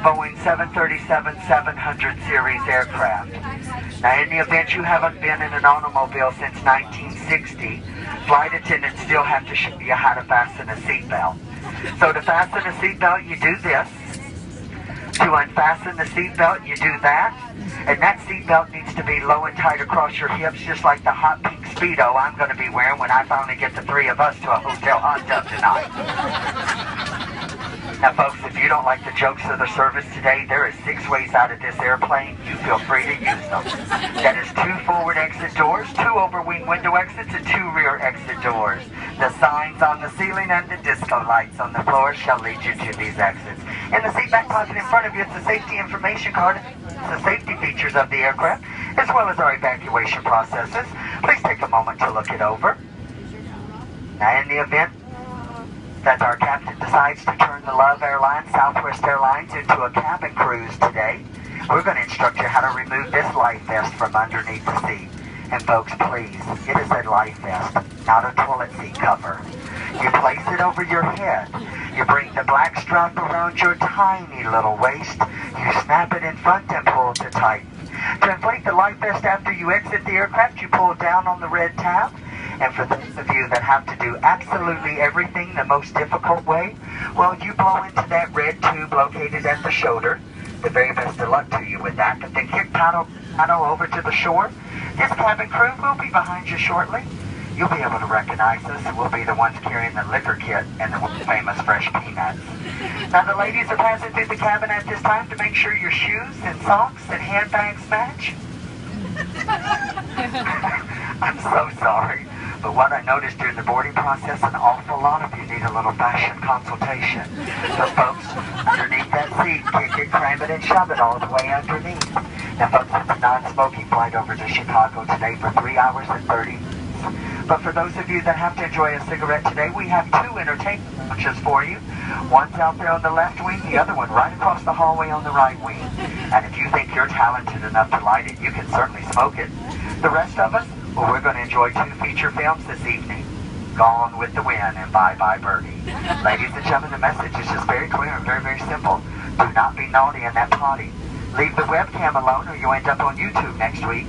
Boeing 737-700 series aircraft. Now, in the event you haven't been in an automobile since 1960, flight attendants still have to show you how to fasten a seatbelt. So to fasten a seatbelt, you do this. To unfasten the seatbelt, you do that. And that seatbelt needs to be low and tight across your hips, just like the hot pink Speedo I'm going to be wearing when I finally get the three of us to a hotel hot tub tonight. Now, folks, if you don't like the jokes of the service today, there is 6 ways out of this airplane. You feel free to use them. That is 2 forward exit doors, 2 overwing window exits, and 2 rear exit doors. The signs on the ceiling and the disco lights on the floor shall lead you to these exits. In the seat back pocket in front of you, it's the safety information card. It's the safety features of the aircraft, as well as our evacuation processes. Please take a moment to look it over. Now, in the event that our captain decides to turn the Love Airlines, Southwest Airlines, into a cabin cruise today, we're going to instruct you how to remove this life vest from underneath the seat. And folks, please, it is a life vest, not a toilet seat cover. You place it over your head. You bring the black strap around your tiny little waist. You snap it in front and pull to tighten. To inflate the life vest after you exit the aircraft, you pull down on the red tab. And for those of you that have to do absolutely everything the most difficult way, well, you blow into that red tube located at the shoulder. The very best of luck to you with that. But then kick paddle over to the shore. This cabin crew will be behind you shortly. You'll be able to recognize us. We'll be the ones carrying the liquor kit and the famous fresh peanuts. Now, the ladies are passing through the cabin at this time to make sure your shoes and socks and handbags match. I'm so sorry. But what I noticed during the boarding process, an awful lot of you need a little fashion consultation. So folks, underneath that seat, kick it, cram it, and shove it all the way underneath. Now folks, it's a non-smoking flight over to Chicago today for 3 hours and 30 minutes. But for those of you that have to enjoy a cigarette today, we have 2 entertainment lounges for you. One's out there on the left wing, the other one right across the hallway on the right wing. And if you think you're talented enough to light it, you can certainly smoke it. The rest of us, well, we're going to enjoy 2 feature films this evening. Gone with the Wind and Bye Bye Birdie. Ladies and gentlemen, the message is just very clear and very, very simple. Do not be naughty in that potty. Leave the webcam alone or you'll end up on YouTube next week.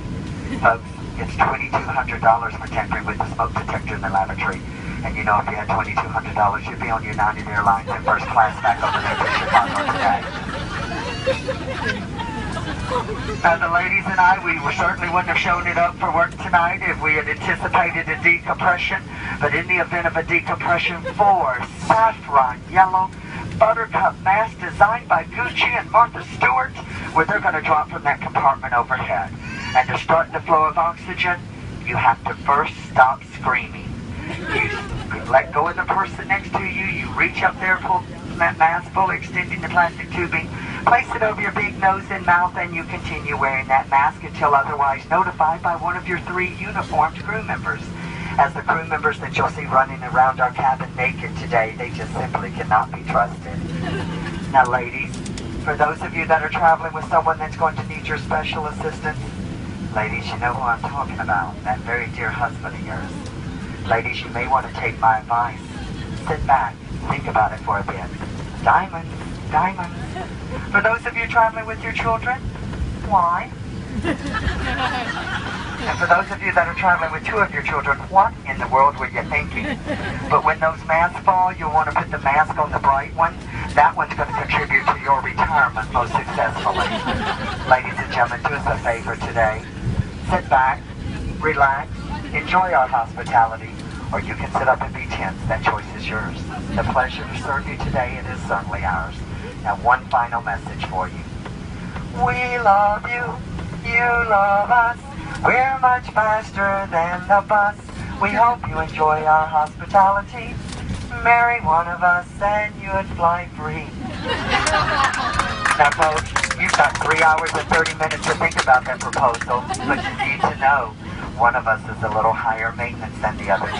Folks, it's $2,200 for tampering with the smoke detector in the lavatory. And you know, if you had $2,200, you'd be on United Airlines in first class back over there to Chicago today. Now, the ladies and I, we certainly wouldn't have shown it up for work tonight if we had anticipated a decompression. But in the event of a decompression, 4 saffron yellow buttercup masks designed by Gucci and Martha Stewart, where they're going to drop from that compartment overhead. And to start the flow of oxygen, you have to first stop screaming. You let go of the person next to you. You reach up there, pull that mask, fully extending the plastic tubing, place it over your big nose and mouth, and you continue wearing that mask until otherwise notified by one of your 3 uniformed crew members. As the crew members that you'll see running around our cabin naked today, they just simply cannot be trusted. Now, ladies, for those of you that are traveling with someone that's going to need your special assistance, ladies, you know who I'm talking about, that very dear husband of yours. Ladies, you may want to take my advice. Sit back, think about it for a bit. Diamonds, diamonds. For those of you traveling with your children, why? And for those of you that are traveling with 2 of your children, what in the world were you thinking? But when those masks fall, you'll want to put the mask on the bright one. That one's going to contribute to your retirement most successfully. Ladies and gentlemen, do us a favor today. Sit back, relax, enjoy our hospitality, or you can sit up and be tense. That choice is yours. The pleasure to serve you today, it is certainly ours. Now, one final message for you. We love you, you love us. We're much faster than the bus. We hope you enjoy our hospitality. Marry one of us and you'd fly free. Now, folks, you've got 3 hours and 30 minutes to think about that proposal, but you need to know one of us is a little higher maintenance than the other 2.